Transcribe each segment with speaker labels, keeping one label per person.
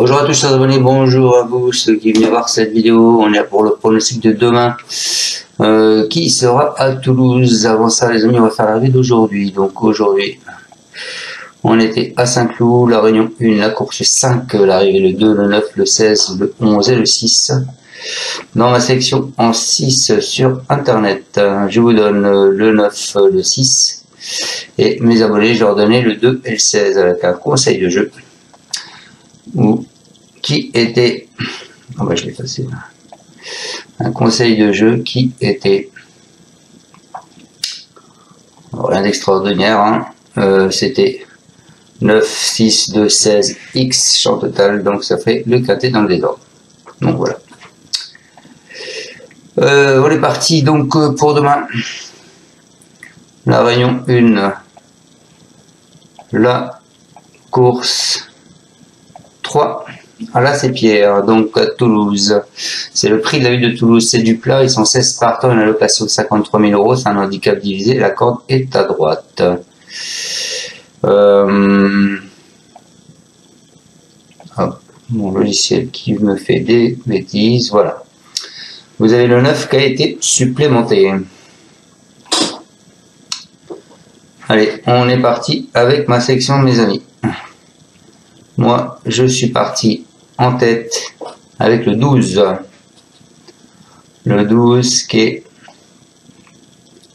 Speaker 1: Bonjour à tous chers abonnés, bonjour à vous ceux qui viennent voir cette vidéo. On est là pour le pronostic de demain qui sera à Toulouse. Avant ça les amis, on va faire l'arrivée d'aujourd'hui. Donc aujourd'hui on était à Saint-Cloud, la réunion 1, la course 5, l'arrivée le 2, le 9, le 16, le 11 et le 6. Dans ma sélection en 6 sur internet, je vous donne le 9, le 6 et mes abonnés je leur donnais le 2 et le 16 avec un conseil de jeu qui était, oh bah je l'ai effacé là. Un conseil de jeu qui était rien d'extraordinaire, hein. C'était 9, 6, 2, 16, X champ total, donc ça fait le quintet dans le désordre. Donc voilà. On est parti donc pour demain. La réunion 1, la course 3 à la Sépierre, donc à Toulouse. C'est le prix de la ville de Toulouse, c'est du plat, ils sont 16 partants, une allocation de 53 000 €, c'est un handicap divisé, la corde est à droite. Hop, mon logiciel qui me fait des bêtises, voilà. Vous avez le 9 qui a été supplémenté. Allez, on est parti avec ma sélection, mes amis. Moi, je suis parti en tête avec le 12. Le 12 qui est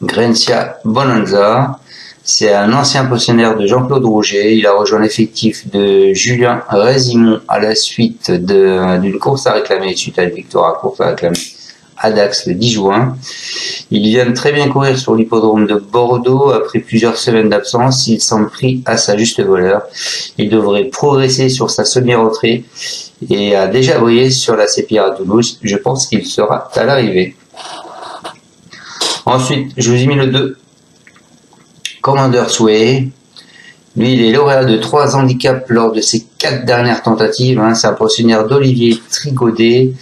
Speaker 1: Grecia Bonanza. C'est un ancien pensionnaire de Jean-Claude Rouget. Il a rejoint l'effectif de Julien Résimon à la suite d'une course à réclamer, suite à une victoire à course à réclamer à Dax le 10 juin. Il vient de très bien courir sur l'hippodrome de Bordeaux. Après plusieurs semaines d'absence, il semble pris à sa juste valeur. Il devrait progresser sur sa semi-rentrée et a déjà brillé sur la Sépierre à Toulouse. Je pense qu'il sera à l'arrivée. Ensuite, je vous ai mis le 2. Commander Sway. Lui, il est lauréat de 3 handicaps lors de ses 4 dernières tentatives. C'est un pensionnaire d'Olivier Trigaudet.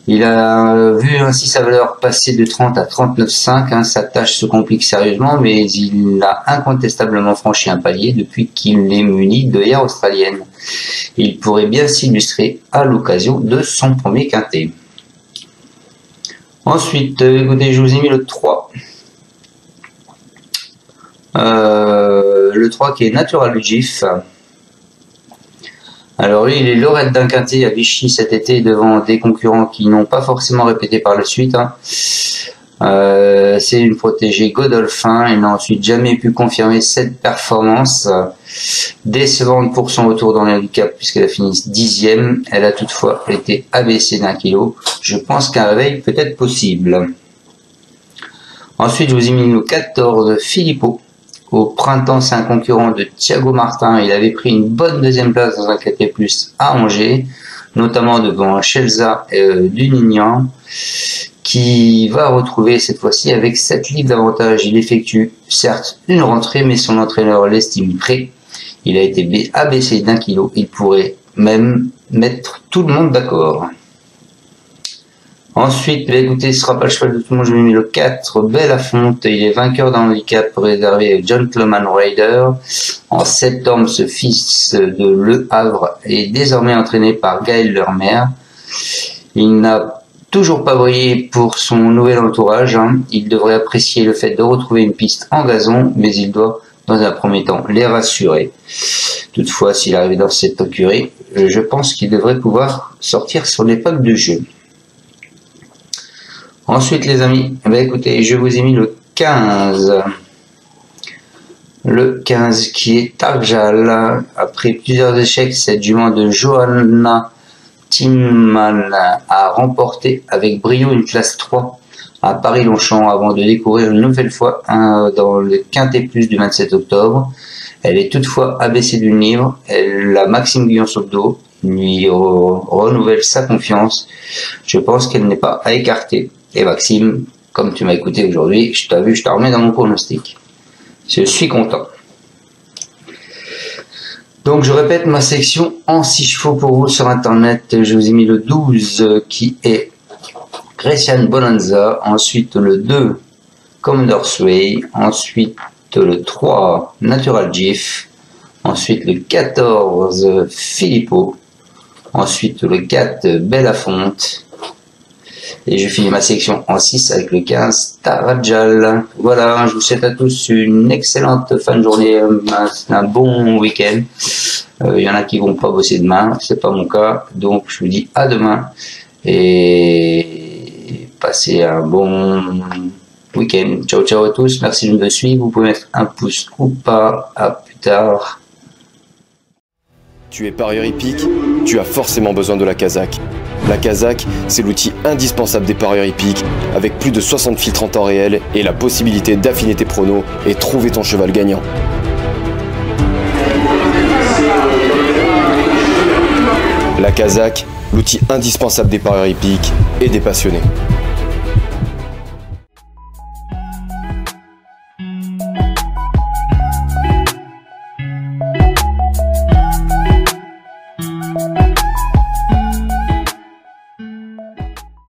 Speaker 1: Il a vu ainsi sa valeur passer de 30 à 39,5. Sa tâche se complique sérieusement, mais il a incontestablement franchi un palier depuis qu'il est muni d'œillères australiennes. Il pourrait bien s'illustrer à l'occasion de son premier quintet. Ensuite, écoutez, je vous ai mis le 3. Le 3 qui est Natural GIF. Alors lui, il est lauréat d'un quintet à Vichy cet été devant des concurrents qui n'ont pas forcément répété par la suite. C'est une protégée Godolphin. Il n'a ensuite jamais pu confirmer cette performance décevante pour son retour dans le handicap puisqu'elle a fini 10e. Elle a toutefois été abaissée d'1 kilo. Je pense qu'un réveil peut être possible. Ensuite, je vous ai mis le 14 Philippot. Au printemps, c'est un concurrent de Thiago Martin. Il avait pris une bonne deuxième place dans un quintet plus à Angers, notamment devant Chelza Dunignan, qui va retrouver cette fois-ci avec 7 livres d'avantage. Il effectue certes une rentrée, mais son entraîneur l'estime prêt. Il a été abaissé d'1 kilo. Il pourrait même mettre tout le monde d'accord. Ensuite, écoutez, ce sera pas le cheval de tout le monde, je lui ai mis le 4, Belafonte. Il est vainqueur d'un handicap réservé à Gentleman Rider. En septembre, ce fils de Le Havre est désormais entraîné par Gaël Lermer. Il n'a toujours pas brillé pour son nouvel entourage. Il devrait apprécier le fait de retrouver une piste en gazon, mais il doit, dans un premier temps, les rassurer. Toutefois, s'il arrive dans cette écurie, je pense qu'il devrait pouvoir sortir sur l'époque de jeu. Ensuite, les amis, écoutez, je vous ai mis le 15. Le 15 qui est Tarjal. Après plusieurs échecs, cette jument de Johanna Timman a remporté avec brio une classe 3 à Paris-Longchamp avant de découvrir une nouvelle fois dans le Quintet Plus du 27 octobre. Elle est toutefois abaissée d'une livre. Elle a Maxime Guyon sur le dos. Lui renouvelle sa confiance. Je pense qu'elle n'est pas à écarter. Et Maxime, comme tu m'as écouté aujourd'hui, je t'ai vu, je te remets dans mon pronostic. Je suis content. Donc je répète ma section en 6 chevaux pour vous sur internet. Je vous ai mis le 12 qui est Grecia Bonanza. Ensuite le 2 Commander Sway. Ensuite le 3 Natural GIF. Ensuite le 14 Philippot. Ensuite, le 4, Belafonte. Et je finis ma sélection en 6 avec le 15, Tarajal. Voilà, je vous souhaite à tous une excellente fin de journée, un bon week-end. Il y en a qui vont pas bosser demain, c'est pas mon cas. Donc, je vous dis à demain. Et passez un bon week-end. Ciao, ciao à tous. Merci de me suivre. Vous pouvez mettre un pouce ou pas. À plus tard.
Speaker 2: Tu es parieur hippique, tu as forcément besoin de la Kazakh. La Kazakh, c'est l'outil indispensable des parieurs hippiques, avec plus de 60 filtres en temps réel et la possibilité d'affiner tes pronos et trouver ton cheval gagnant. La Kazakh, l'outil indispensable des parieurs hippiques et des passionnés.